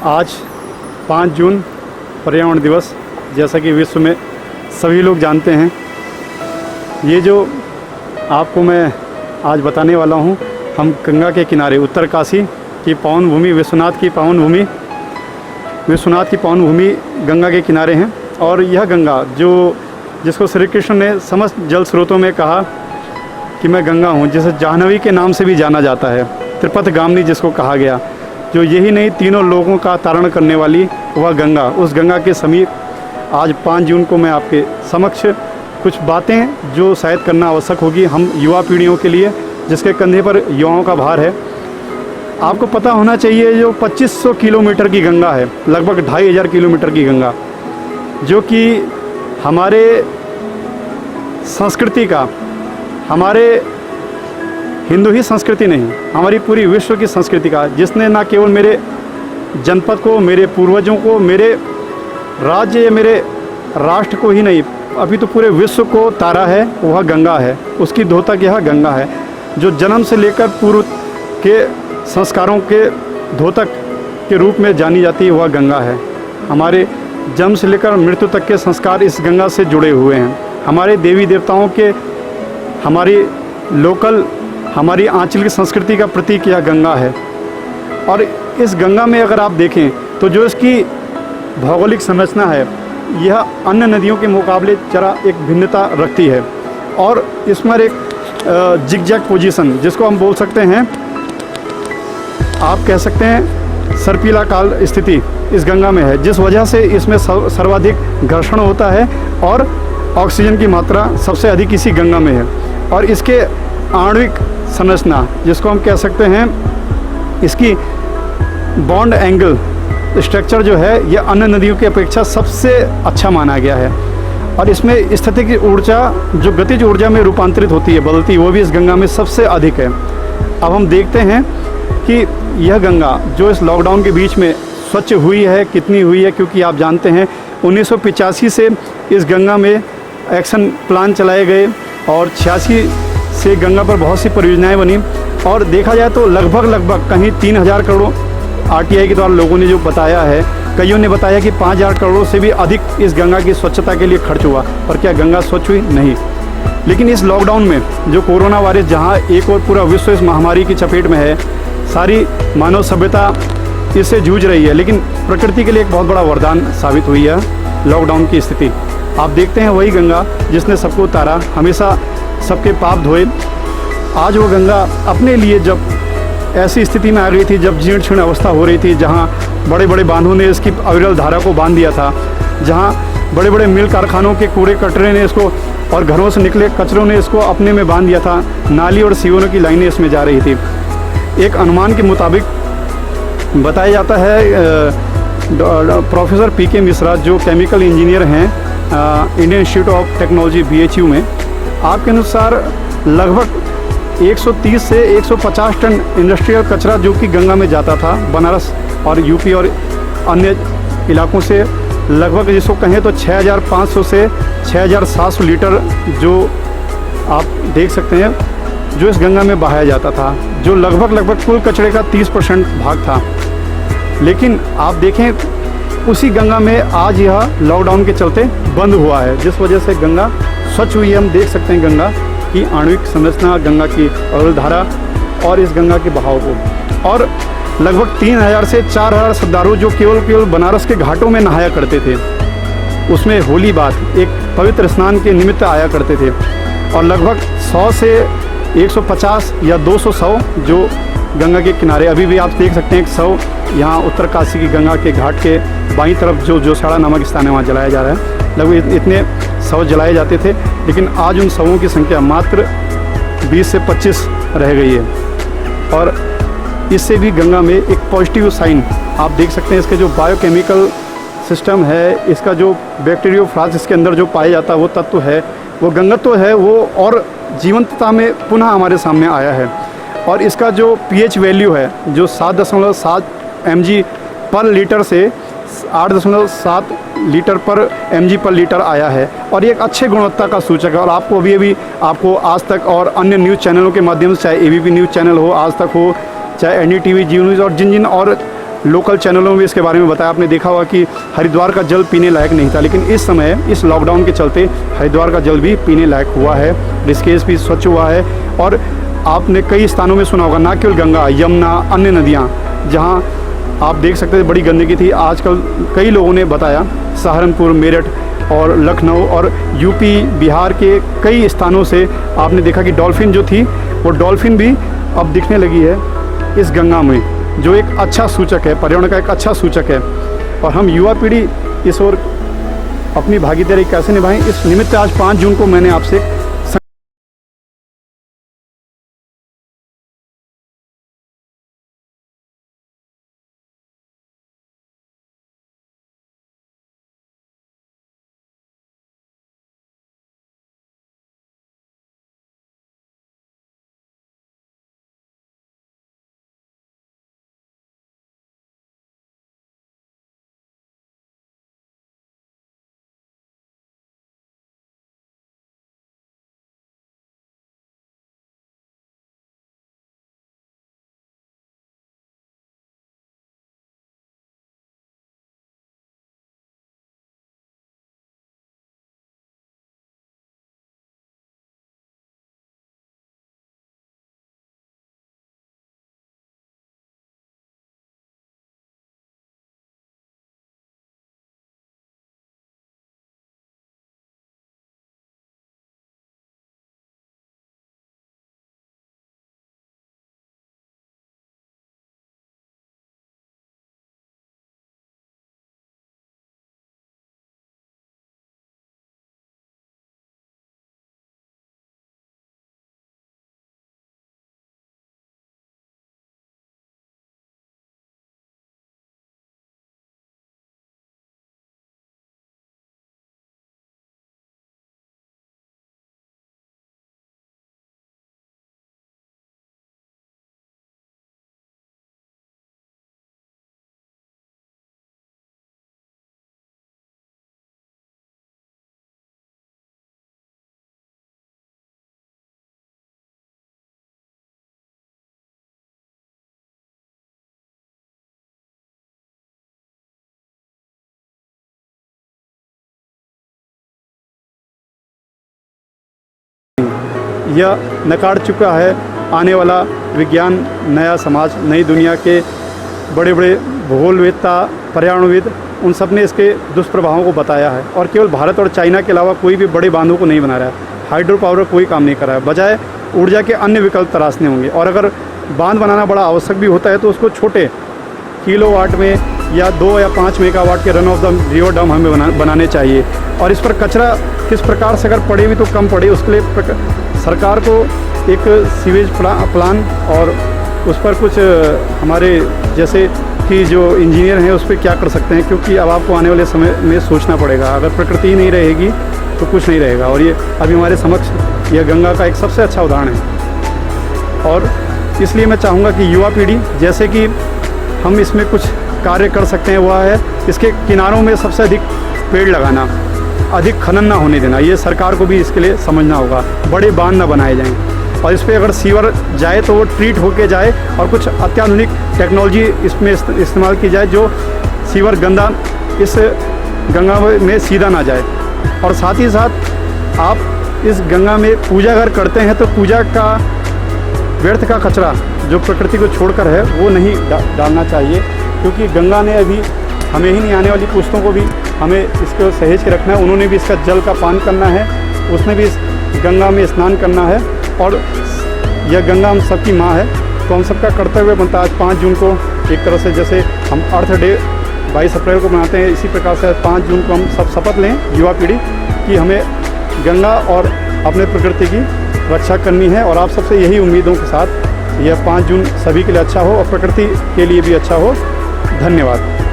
आज 5 जून पर्यावरण दिवस, जैसा कि विश्व में सभी लोग जानते हैं। ये जो आपको मैं आज बताने वाला हूँ, हम गंगा के किनारे उत्तरकाशी की पावन भूमि विश्वनाथ की पावन भूमि गंगा के किनारे हैं। और यह गंगा जिसको श्री कृष्ण ने समस्त जल स्रोतों में कहा कि मैं गंगा हूँ, जिसे जाह्नवी के नाम से भी जाना जाता है, त्रिपथगामिनी जिसको कहा गया, जो यही नहीं तीनों लोगों का तारण करने वाली वह गंगा, उस गंगा के समीप आज 5 जून को मैं आपके समक्ष कुछ बातें जो शायद करना आवश्यक होगी हम युवा पीढ़ियों के लिए, जिसके कंधे पर युवाओं का भार है। आपको पता होना चाहिए जो 2500 किलोमीटर की गंगा है, लगभग 2500 किलोमीटर की गंगा, जो कि हमारे संस्कृति का, हमारे हिंदू ही संस्कृति नहीं, हमारी पूरी विश्व की संस्कृति का, जिसने ना केवल मेरे जनपद को, मेरे पूर्वजों को, मेरे राज्य या मेरे राष्ट्र को ही नहीं, अभी तो पूरे विश्व को तारा है, वह गंगा है। उसकी द्योतक यह गंगा है, जो जन्म से लेकर पूर्व के संस्कारों के द्योतक के रूप में जानी जाती है, वह गंगा है। हमारे जन्म से लेकर मृत्यु तक के संस्कार इस गंगा से जुड़े हुए हैं। हमारे देवी देवताओं के, हमारी लोकल, हमारी आंचलिक संस्कृति का प्रतीक यह गंगा है। और इस गंगा में अगर आप देखें तो जो इसकी भौगोलिक संरचना है, यह अन्य नदियों के मुकाबले जरा एक भिन्नता रखती है। और इसमें एक जिगजैग पोजीशन, जिसको हम बोल सकते हैं, आप कह सकते हैं सर्पिला काल स्थिति इस गंगा में है, जिस वजह से इसमें सर्वाधिक घर्षण होता है और ऑक्सीजन की मात्रा सबसे अधिक इसी गंगा में है। और इसके आणविक संरचना, जिसको हम कह सकते हैं, इसकी बॉन्ड एंगल स्ट्रक्चर जो है, यह अन्य नदियों की अपेक्षा सबसे अच्छा माना गया है। और इसमें स्थितिक ऊर्जा जो गतिज ऊर्जा में रूपांतरित होती है, बदलती है, वो भी इस गंगा में सबसे अधिक है। अब हम देखते हैं कि यह गंगा जो इस लॉकडाउन के बीच में स्वच्छ हुई है, कितनी हुई है, क्योंकि आप जानते हैं 1985 से इस गंगा में एक्शन प्लान चलाए गए और 86 से गंगा पर बहुत सी परियोजनाएं बनी। और देखा जाए तो लगभग कहीं 3000 करोड़ आरटीआई के द्वारा लोगों ने जो बताया है, कईयों ने बताया कि 5000 करोड़ से भी अधिक इस गंगा की स्वच्छता के लिए खर्च हुआ। पर क्या गंगा स्वच्छ हुई? नहीं। लेकिन इस लॉकडाउन में जो कोरोना वायरस, जहाँ एक और पूरा विश्व इस महामारी की चपेट में है, सारी मानव सभ्यता इससे जूझ रही है, लेकिन प्रकृति के लिए एक बहुत बड़ा वरदान साबित हुई है लॉकडाउन की स्थिति। आप देखते हैं वही गंगा जिसने सबको उतारा, हमेशा सबके पाप धोए। आज वो गंगा अपने लिए जब ऐसी स्थिति में आ गई थी, जब जीर्ण क्षीर्ण अवस्था हो रही थी, जहाँ बड़े बड़े बांधों ने इसकी अविरल धारा को बांध दिया था, जहाँ बड़े बड़े मिल कारखानों के कूड़े कचरे ने इसको और घरों से निकले कचरों ने इसको अपने में बांध दिया था, नाली और सीवरों की लाइनें इसमें जा रही थी। एक अनुमान के मुताबिक बताया जाता है, प्रोफेसर पीके मिश्रा जो केमिकल इंजीनियर हैं Indian institute of technology BHU में, आपके अनुसार लगभग 130 से 150 टन इंडस्ट्रियल कचरा जो कि गंगा में जाता था, बनारस और यूपी और अन्य इलाकों से, लगभग जिसको कहें तो 6500 से 6700 लीटर जो आप देख सकते हैं जो इस गंगा में बहाया जाता था, जो लगभग कुल कचरे का 30% भाग था। लेकिन आप देखें उसी गंगा में आज यह लॉकडाउन के चलते बंद हुआ है, जिस वजह से गंगा स्वच्छ हुई है। हम देख सकते हैं गंगा की आणविक संरचना, गंगा की अविरल धारा और इस गंगा के बहाव को। और लगभग 3000 से 4000 श्रद्धालु जो केवल बनारस के घाटों में नहाया करते थे, उसमें होली बात एक पवित्र स्नान के निमित्त आया करते थे। और लगभग 100 से 150 या 200 शव जो गंगा के किनारे अभी भी आप देख सकते हैं, एक शव यहाँ उत्तरकाशी की गंगा के घाट के बाईं तरफ जो जोशाड़ा नामक स्थान है, वहाँ जलाया जा रहा है। लगभग इतने शव जलाए जाते थे, लेकिन आज उन शवों की संख्या मात्र 20 से 25 रह गई है। और इससे भी गंगा में एक पॉजिटिव साइन आप देख सकते हैं। इसके जो बायोकेमिकल सिस्टम है, इसका जो बैक्टीरियोफाज इसके अंदर जो पाया जाता है वो तत्व है, वो गंगत्व है, वो और जीवंतता में पुनः हमारे सामने आया है। और इसका जो pH वैल्यू है जो 7.7 mg पर लीटर से 8.7 लीटर पर mg पर लीटर आया है। और ये एक अच्छे गुणवत्ता का सूचक है। और आपको अभी आपको आज तक और अन्य न्यूज़ चैनलों के माध्यम से, चाहे ABP न्यूज़ चैनल हो, आज तक हो, चाहे NDTV, जी न्यूज़ और जिन और लोकल चैनलों में भी इसके बारे में बताया। आपने देखा होगा कि हरिद्वार का जल पीने लायक नहीं था, लेकिन इस समय इस लॉकडाउन के चलते हरिद्वार का जल भी पीने लायक हुआ है, ऋषिकेश भी स्वच्छ हुआ है। और आपने कई स्थानों में सुना होगा, ना केवल गंगा, यमुना, अन्य नदियाँ जहाँ आप देख सकते थे बड़ी गंदगी थी, आजकल कई लोगों ने बताया सहारनपुर, मेरठ और लखनऊ और यूपी, बिहार के कई स्थानों से आपने देखा कि डॉल्फिन जो थी वो डॉल्फिन भी अब दिखने लगी है इस गंगा में, जो एक अच्छा सूचक है, पर्यावरण का एक अच्छा सूचक है। और हम युवा पीढ़ी इस ओर अपनी भागीदारी कैसे निभाएं, इस निमित्त आज 5 जून को मैंने आपसे यह नकार चुका है आने वाला विज्ञान, नया समाज, नई दुनिया के बड़े बड़े भूगोलवेत्ता, पर्यावरणविद, उन सब ने इसके दुष्प्रभावों को बताया है। और केवल भारत और चाइना के अलावा कोई भी बड़े बांधों को नहीं बना रहा है, हाइड्रो पावर कोई काम नहीं कर रहा है, बजाय ऊर्जा के अन्य विकल्प तराशने होंगे। और अगर बांध बनाना बड़ा आवश्यक भी होता है तो उसको छोटे किलोवाट में या 2 या 5 मेगावाट के run of the river dam हमें बनाने चाहिए। और इस पर कचरा किस प्रकार से अगर पड़े भी तो कम पड़े, उसके लिए सरकार को एक सीवेज प्लान और उस पर कुछ हमारे जैसे कि जो इंजीनियर हैं उस पर क्या कर सकते हैं, क्योंकि अब आपको आने वाले समय में सोचना पड़ेगा। अगर प्रकृति नहीं रहेगी तो कुछ नहीं रहेगा। और ये अभी हमारे समक्ष यह गंगा का एक सबसे अच्छा उदाहरण है। और इसलिए मैं चाहूँगा कि युवा पीढ़ी जैसे कि हम इसमें कुछ कार्य कर सकते हैं, वह है इसके किनारों में सबसे अधिक पेड़ लगाना, अधिक खनन ना होने देना। ये सरकार को भी इसके लिए समझना होगा। बड़े बांध ना बनाए जाएं और इस पर अगर सीवर जाए तो वो ट्रीट होके जाए और कुछ अत्याधुनिक टेक्नोलॉजी इसमें इस्तेमाल की जाए जो सीवर गंदा इस गंगा में सीधा ना जाए। और साथ ही साथ आप इस गंगा में पूजा अगर करते हैं तो पूजा का व्यर्थ का कचरा जो प्रकृति को छोड़कर है वो नहीं डालना चाहिए, क्योंकि गंगा ने अभी हमें ही नहीं, आने वाली पुश्तों को भी हमें इसको सहेज के रखना है। उन्होंने भी इसका जल का पान करना है, उसने भी इस गंगा में स्नान करना है। और यह गंगा हम सबकी माँ है, तो हम सबका कर्तव्य बनता है आज 5 जून को एक तरह से जैसे हम अर्थ डे 22 अप्रैल को मनाते हैं, इसी प्रकार से 5 जून को हम सब शपथ लें युवा पीढ़ी कि हमें गंगा और अपने प्रकृति की रक्षा करनी है। और आप सबसे यही उम्मीदों के साथ यह 5 जून सभी के लिए अच्छा हो और प्रकृति के लिए भी अच्छा हो। धन्यवाद।